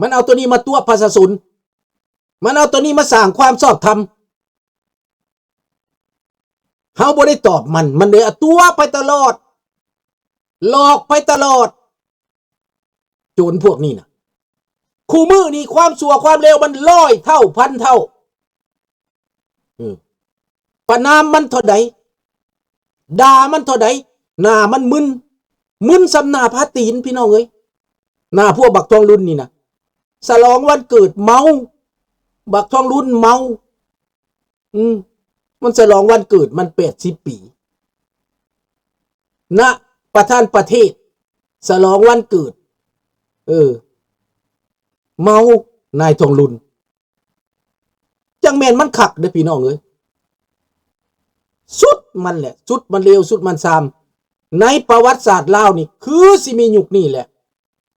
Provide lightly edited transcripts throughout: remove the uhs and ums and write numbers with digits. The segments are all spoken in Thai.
มันเอาตัวนี้มาตัวภาษาศุนมันเอาตัวนี้มาสร้างความชอบธรรมเฮาบ่ได้ตอบมันเลยเอาตัวไปตลอดหลอกไปตลอดโจรพวกนี้นะคู่มือนี่ความชั่วความเลวมัน100 เท่าพันเท่าประนามมันเท่าใดด่ามันเท่าใดหน้ามันมึนสำหน้าพาตีนพี่น้องเอ้ยหน้าพวกบักทองรุ่นนี่นะฉลองวันเกิดเมาบักทองรุ่นเมามันฉลองวันเกิดมัน80 ปีนะประธานประเทศฉลองวันเกิดเมานายทองรุ่นจังแม่นมันขักเด้อพี่น้องเอ้ยสุดมันแหละสุดมันเลวสุดมันซามในประวัติศาสตร์ลาวนี่คือสิมียุคนี้แหละ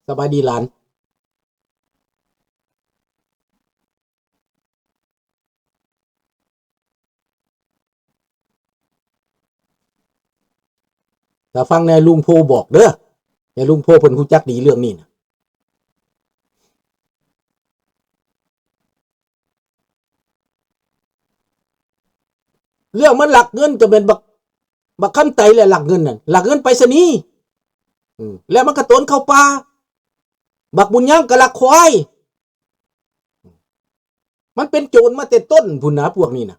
สบายดีหลานแต่ฟังในลุงโพบอกเด้อในลุงโพเพิ่นรู้จักดีเรื่องนี้นะเรื่องมันหลักเงินก็เป็นบักคำไตแหละหลักเงินน่ะหลักเงินไปรษณีย์แล้วมันก็ตนเข้าป่าบักบุญยังก็ลักควายมันเป็นโจรมาแต่ต้นพุ่นนะพวกนี้นะ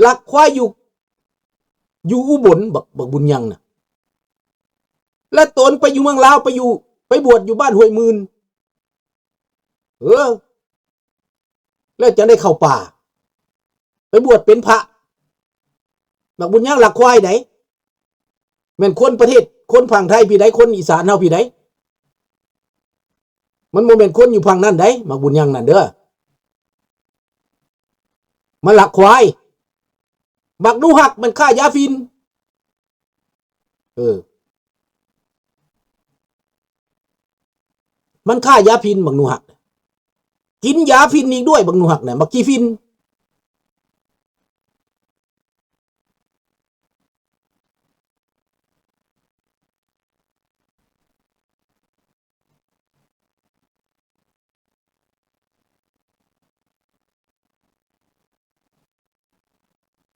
ลักควายอยู่อุบลบักบุญยังน่ะแล้วตนไปอยู่เมืองลาวไปบวชอยู่บ้านห้วยมืนแล้วจะได้เข้าป่าไปบวชเป็นพระบักบุญยังหลักควายไหนแม่นคนประเทศคนฝั่งไทยพี่ใดคนอีสานเฮาพี่ใดมันบ่แม่นคนอยู่ฝั่งนั้นไดบักบุญยังนั่นเด้อมาหลักควายบักนูหักมันฆ่ายาฟินมันฆ่ายาฟินบักนูหักกินยาฟินอีกด้วยบักนูหักเนี่ยบักกี้ฟิน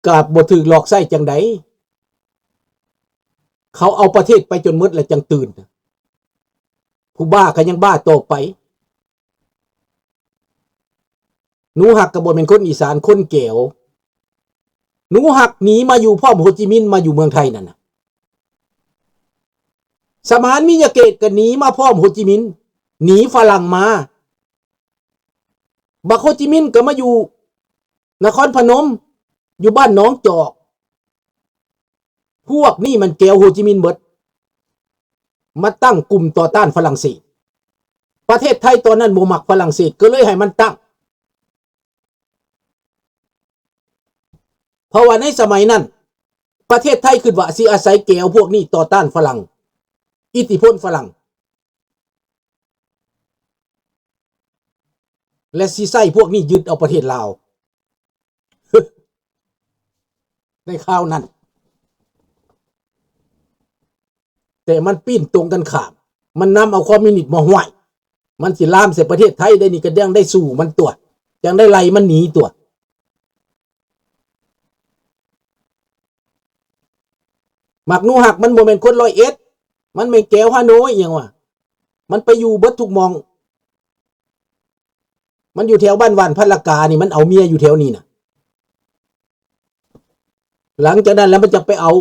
กาบบ่ถึกหลอกไส้จังไดเขาเอาประเทศไปจนหมดแล้วจังตื่นผู้บ้าก็ยังบ้าต่อไปหนูหักก็บ่เป็นคนอีสานคนแก้วหนูหักหนีมาอยู่พร้อมโฮจิมินห์มาอยู่เมืองไทยนั่นน่ะสมานมิยาเกตก็หนีมาพร้อมโฮจิมินห์หนีฝรั่งมาบักโฮจิมินห์ก็มาอยู่นครพนมอยู่บ้านน้องจอกพวกนี้มันแก้วโฮจิมินห์เบิดมาตั้งกลุ่มต่อต้านฝรั่งเศสประเทศไทยตอนนั้นบ่มักฝรั่งเศสก็เลยให้มันตั้งเพราะว่าในสมัยนั้นประเทศไทยคิดว่าสิอาศัยแก้วพวกนี้ต่อต้านฝรั่งอิทธิพลฝรั่งและสิใช้พวกนี้ยึดเอาประเทศลาวในคราวนั้นแต่มันปิ้นตรงกันข้ามมันนำเอาคอมมิวนิสต์มาห้วยมันสิลามใส่ประเทศไทยได้นี่ก็ยังได้สู้มันตัวยังได้ไล่มันหนีตัวมักนูหักมันบ่แม่นคน101มันไม่แก้วฮานอยหยังวะมันไปอยู่เบิดทุกมองมันอยู่แถวบ้านวานพัทลกานี่มันเอาเมียอยู่แถวนี้น่ะหลังจากนั้นแล้วมันจะไปเอา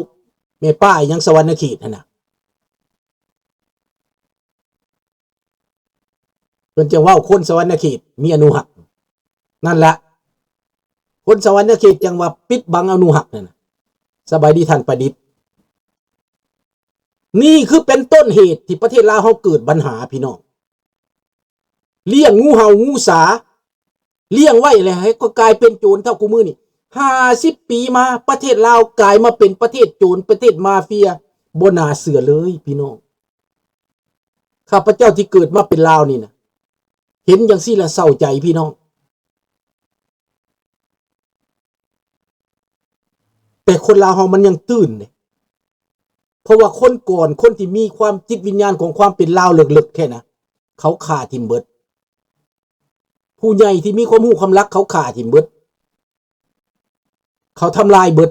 แม่ป้ายังสวรรณเขตนั่นน่ะเพิ่นจะว่าคนสวรรณเขตมีอนุหักนั่นแหละคนสวรรณเขตจังว่าปิดบังอนุหักนั่นน่ะสบายดีท่านประดิษฐ์นี่คือเป็นต้นเหตุที่ประเทศลาวเฮาเกิดปัญหาพี่น้องเลี้ยงงูเห่างูสาเลี้ยงไว้เลยให้ก็กลายเป็นโจรเท่ากูมือนี่50 ปีมาประเทศลาวกลายมาเป็นประเทศโจรประเทศมาเฟียบ่น่าเชื่อเลยพี่น้องข้าพเจ้าที่เกิดมาเป็นลาวนี่นะเห็นอย่างซี่ละเศร้าใจพี่น้องแต่คนลาวเฮามันยังตื่นเลยเพราะว่าคนก่อนคนที่มีความจิตวิญญาณของความเป็นลาวเลิกๆแค่นะ เขาฆ่าทิมเบิดผู้ใหญ่ที่มีความรู้ความรักเขาฆ่าทิมเบิดเขาทำลายเบิด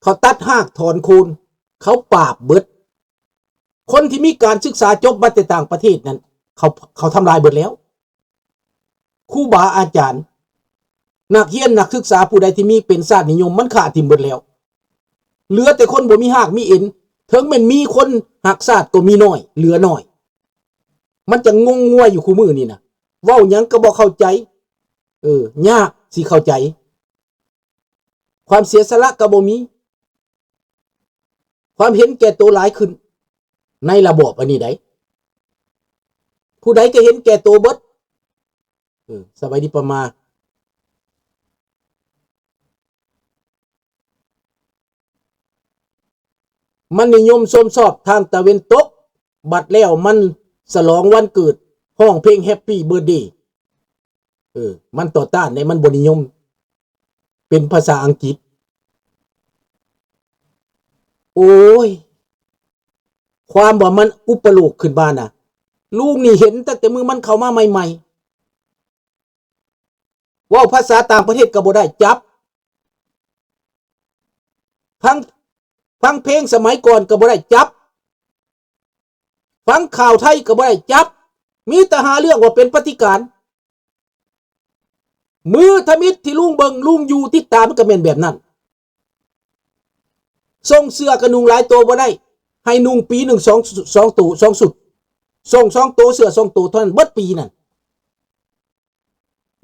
เขาตัดหากถอนโคนเขาปราบเบิดคนที่มีการศึกษาจบมาแต่ต่างประเทศนั้นเขาทำลายเบิดแล้วครูบาอาจารย์นักเรียนนักศึกษาผู้ใดที่มีเป็นชาตินิยมมันฆ่าทิมเบิดแล้วเหลือแต่คนบ่มีหากมีเอ็นถึงแม้นมีคนหักชาติก็มีน้อยเหลือน้อยมันจะงงงวยอยู่คู่มือนี่นะเว้าหยังก็บ่เข้าใจยากสิเข้าใจความเสียสละก็บ่มีความเห็นแก่ตัวหลายขึ้นในระบบอันนี้ได้ผู้ใดก็เห็นแก่ตัวเบิดสบายดีประมามันนิยมชมชอบทางตะเวนตกบัดแล้วมันฉลองวันเกิดห้องเพลงแฮปปี้เบิร์ธเดย์มันต่อต้านในมันบ่นิยมเป็นภาษาอังกฤษโอ้ยความว่ามันอุปโลกขึ้นบ้านน่ะลูกนี่เห็นตั้งแต่มือมันเข้ามาใหม่ๆว่าภาษาต่างประเทศก็บ่ได้จับฟังเพลงสมัยก่อนก็บ่ได้จับฟังข่าวไทยก็บ่ได้จับมีแต่หาเรื่องว่าเป็นปฏิการมือทมิตที่ลุงเบิงลุงอยู่ติดตามมันก็เป็นแบบนั้นส่งเสื้อกระนุงหลายตัวบ่ได้ให้นุ่งปีหนึ่งสองตัวสองสุดส่งสองตัวเสื้อสองตัวเท่านั้นเบิดปีนั่น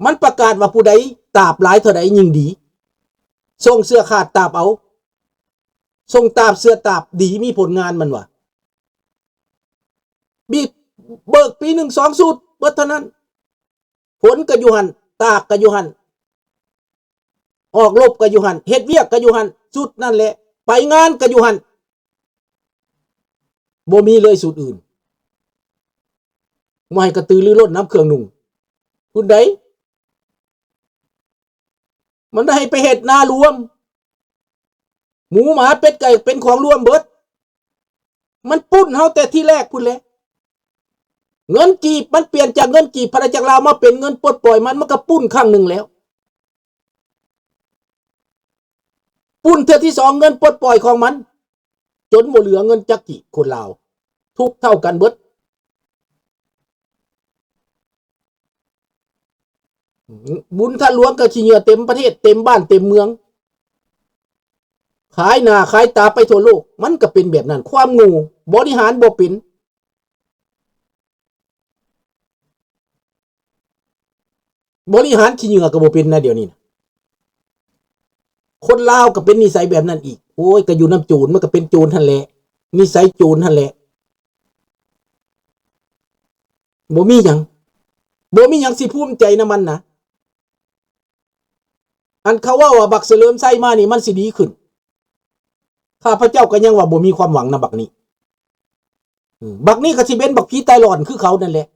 มันประกาศว่าผู้ใดตาบหลายเท่าใดยิ่งดีส่งเสื้อขาดตาบเอาส่งตาบเสื้อตาบดีมีผลงานมันว่ะบีเบิกปีหนึ่งสองสุดเบิดเท่านั้นผลกระยุหันตากกระยุหันออกลบกระยุหันเฮ็ดเวียกกระยุหันสุดนั่นแหละไปงานกระยุหันบ่มีเลยสุดอื่นไม่กระตือรือร้นน้ำเครื่องนุ่งคุณใดมันได้ไปเฮ็ดนารวมหมูหมาเป็ดไก่เป็นของรวมเบิดมันปุ้นเฮาแต่ที่แรกพุ่นแหละเงินกีบมันเปลี่ยนจากเงินกีบพระจากลาวมาเป็นเงินปลดปล่อยมันก็ปุ้นข้างหนึ่งแล้วปุ้นเทื่อที่สองเงินปลดปล่อยของมันจนบ่เหลือเงินจักกี่คนลาวทุกเท่ากันเบิดบุญท่านหลวงก็ขี้เหงื่อเต็มประเทศเต็มบ้านเต็มเมืองขายหน้าขายตาไปทั่วโลกมันก็เป็นแบบนั้นความงูบริหารบ่เป็นบริหารขี้เหงื่อก็บ่เป็นนะเดี๋ยวนี้นะคนลาวก็เป็นนิสัยแบบนั้นอีกโอ้ยก็อยู่น้ำโจรมันก็เป็นโจรท่านแหละนิสัยโจรท่านแหละบ่มีหยังสิภูมิใจนะมันนะอันเขาว่าบักเสริมไส้มานี่มันสิดีขึ้นข้าพเจ้าก็ยังว่าบ่มีความหวังนะบักนี้บักนี้ก็สิเป็นบักผีตายหลอนคือเขานั่นแหละ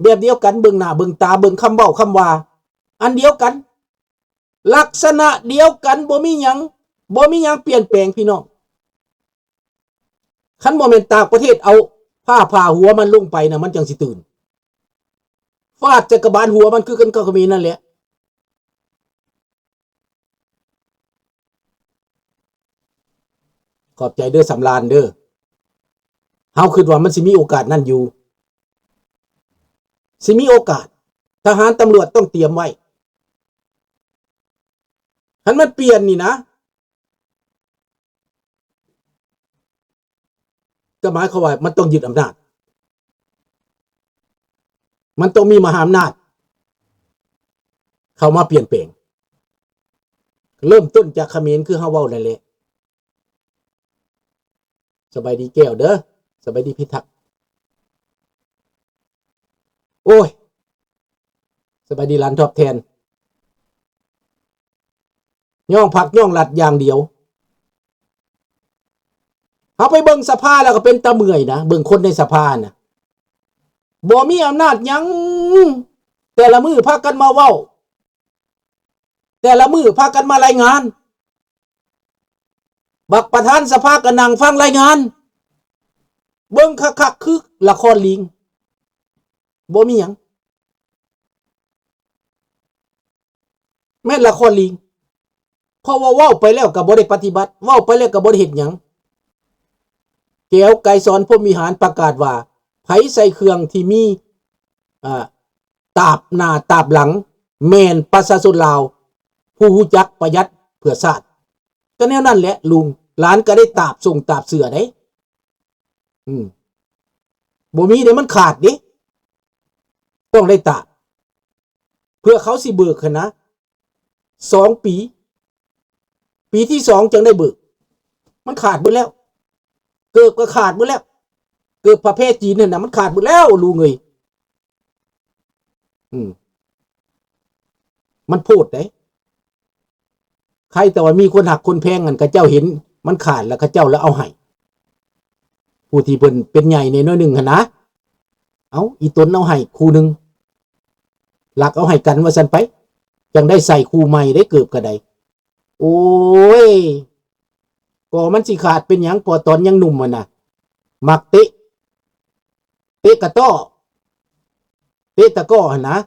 แบบเดียวกันเบิ่งหน้าเบิ่งตาเบิ่งคำเว้าคำว่าอันเดียวกันลักษณะเดียวกันบ่มีหยังเปลี่ยนแปลงพี่น้องคันบ่แม่นต่างประเทศเอาผ้าผ่าหัวมันลงไปนะมันจังสิตื่นฟาดจักรบาลหัวมันคือกันกับเขมรนั่นแหละขอบใจเด้อสำราญเด้อเฮาคิดว่ามันสิมีโอกาสนั่นอยู่สิมีโอกาสทหารตำรวจต้องเตรียมไว้หันมันเปลี่ยนนี่นะก็หมายความว่ามันต้องยึดอำนาจมันต้องมีมหาอำนาจเข้ามาเปลี่ยนแปลงเริ่มต้นจากเขมรคือเฮาเว้านั่นแหละสบายดีแก้วเด้อสบายดีพิทักษ์โอ้ยสบายดีร้านทอบแทนย่องผักย่องหลัดอย่างเดียวเอาไปเบิ่งสภาแล้วก็เป็นตาเมื่อยนะเบิ่งคนในสภานะบ่มีอำนาจหยังแต่ละมือพากันมาเว้าแต่ละมือพากันมารายงานบักประธานสภาก็นั่งฟังรายงานเบิ่งคักๆคือละครลิง บ่มีหยังแม่นละครลิงเพราะว่าเว้าไปแล้วก็บ่ได้ปฏิบัติเว้าไปแล้วก็บ่ได้เฮ็ดหยังแก้วไกรสอนพรหมวิหารประกาศว่าไผใส่เครื่องที่มีตาบหน้าตาบหลังแม่นประชาชนลาวผู้รู้จักประหยัดเพื่อชาติก็แนวนั้นแหละลุงหลานก็ได้ตาบส่งตาบเสือได้บ่มีเดี๋ยวมันขาดดิต้องได้ตาบเพื่อเขาสิเบิกคณะ2 ปีปีที่2จึงได้เบิกมันขาดหมดแล้วเกิดก็ขาดหมดแล้วเกิดประเภทจีนเนี่ยนะมันขาดหมดแล้วลุงเอ้ยมันโพดได้ใครแต่ว่ามีคนหักคนแพงกันกับเจ้าเห็นมันขาดแล้วกับเจ้าแล้วเอาให้ผู้ที่เป็นใหญ่ในน้อยหนึ่งนะเอาอีตนเอาให้คู่หนึ่งหลักเอาให้กันว่าสันไปจังได้ใส่คู่ใหม่ได้เกือบกระไดโอ้ยก็มันสิขาดเป็นหยังพอตอนยังหนุ่มมันนะมักเตะกระต้อเตะตะก้อนะ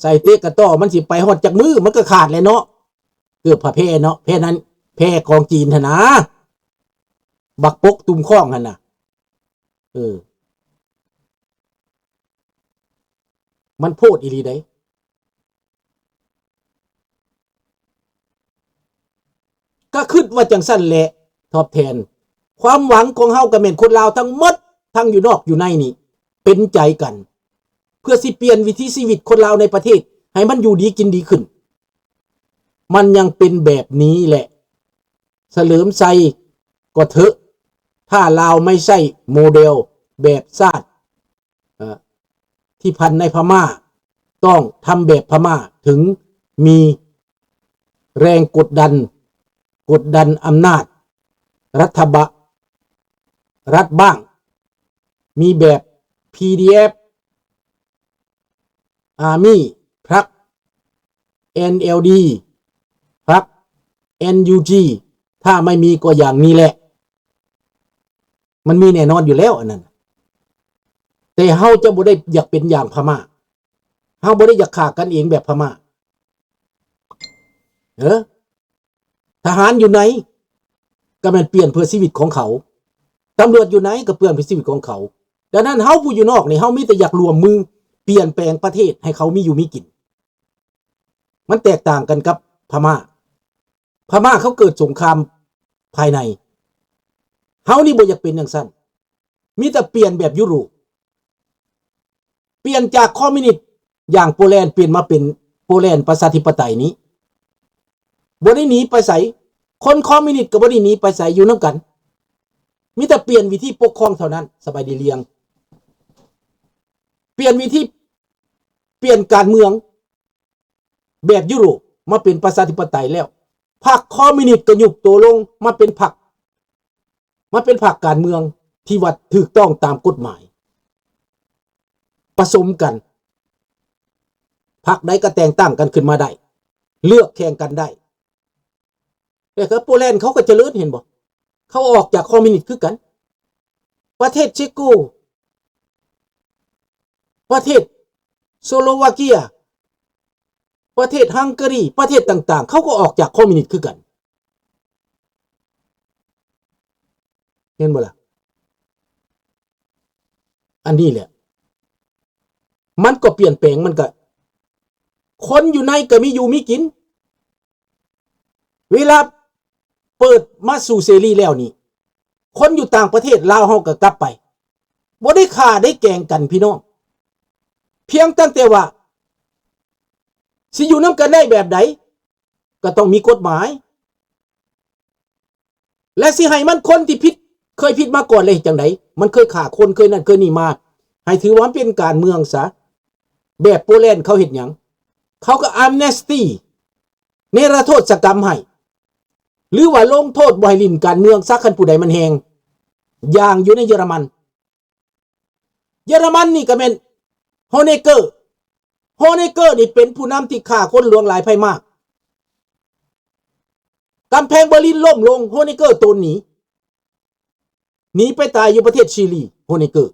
ใส่เตะกระต้อมันสิไปหอดจากมือมันก็ขาดเลยเนาะเกือบผ่าแพ้เนาะแพ้นั้นแพ้ของจีนนะบักปกตุ่มข้องนะมันโพดอีหลีได้ก็คิดว่าจังสั้นแหละตอบแทนความหวังของเฮากับแม่นคนลาวทั้งหมดทั้งอยู่นอกอยู่ในนี่เป็นใจกันเพื่อสิเปลี่ยนวิถีชีวิตคนลาวในประเทศให้มันอยู่ดีกินดีขึ้นมันยังเป็นแบบนี้แหละเฉลิมไซก็เถอะถ้าลาวไม่ใช่โมเดลแบบชาติที่พันในพม่าต้องทำแบบพม่าถึงมีแรงกดดันอำนาจรัฐบ้างมีแบบ PDF Army พรรค NLD พรรค NUG ถ้าไม่มีก็อย่างนี้แหละมันมีแน่นอนอยู่แล้วอันนั้นแต่เฮาจะบ่ได้อยากเป็นอย่างพม่าเฮาบ่ได้อยากฆ่ากันเองแบบพม่าทหารอยู่ไหนก็มันเปลี่ยนเพื่อชีวิตของเขาตำรวจอยู่ไหนก็เปลี่ยนเพื่อชีวิตของเขาดังนั้นเฮาผู้อยู่นอกนี่เฮามีแต่อยากรวมมือเปลี่ยนแปลงประเทศให้เขามีอยู่มีกินมันแตกต่างกันกับพม่าเขาเกิดสงครามภายในเฮานี่บ่อยากเป็นจังซั่นมีแต่เปลี่ยนแบบยุโรปเปลี่ยนจากคอมมิวนิสต์อย่างโปแลนด์เปลี่ยนมาเป็นโปแลนด์ประชาธิปไตยนี้บ่ได้หนีไปไสคนคอมมิวนิสต์ก็บ่ได้หนีไปไสอยู่นำกันมีแต่เปลี่ยนวิธีปกครองเท่านั้นสบายดีเลียงเปลี่ยนวิธีเปลี่ยนการเมืองแบบยุโรปมาเป็นประชาธิปไตยแล้วพรรคคอมมิวนิสต์ก็ยุบตัวลงมาเป็นพรรคการเมืองที่ว่าถูกต้องตามกฎหมายผสมกันพรรคใดก็แต่งตั้งกันขึ้นมาได้เลือกแข่งกันได้แต่ครับโปแลนด์เขาก็เจริญเห็นบ่เขาออกจากคอมมิวนิสต์คือกันประเทศเชโกประเทศสโลวาเกียประเทศฮังการีประเทศต่างๆเขาก็ออกจากคอมมิวนิสต์คือกันเห็นบ่ล่ะอันนี้แหละมันก็เปลี่ยนแปลงมันก็คนอยู่ในก็มีอยู่มีกินเวลาเปิดมาสู่เสรีแล้วนี่คนอยู่ต่างประเทศลาวเฮาก็กลับไปบ่ได้ฆ่าได้แกล้งกันพี่น้องเพียงตั้งแต่ว่าสิอยู่นำกันได้แบบใดก็ต้องมีกฎหมายและสิให้มันคนที่ผิดเคยผิดมาก่อนเลยจังไดมันเคยฆ่าคนเคยนั่นเคยนี่มาให้ถือว่าเป็นการเมืองซะแบบโปแลนด์เขาเฮ็ดหยังเขาก็อัมเนสตี้เนรโทษกรรมให้หรือว่าลงโทษบ่ให้ลิ้นการเมืองซักคันผู้ใดมันแฮงอย่างอยู่ในเยอรมันนี่ก็แม่นโฮเนเกอร์นี่เป็นผู้นำที่ฆ่าคนหลวงหลายไผมากกำแพงเบอร์ลินล่มลงโฮเนเกอร์ตนหนีไปตายอยู่ประเทศชิลีโฮเนเกอร์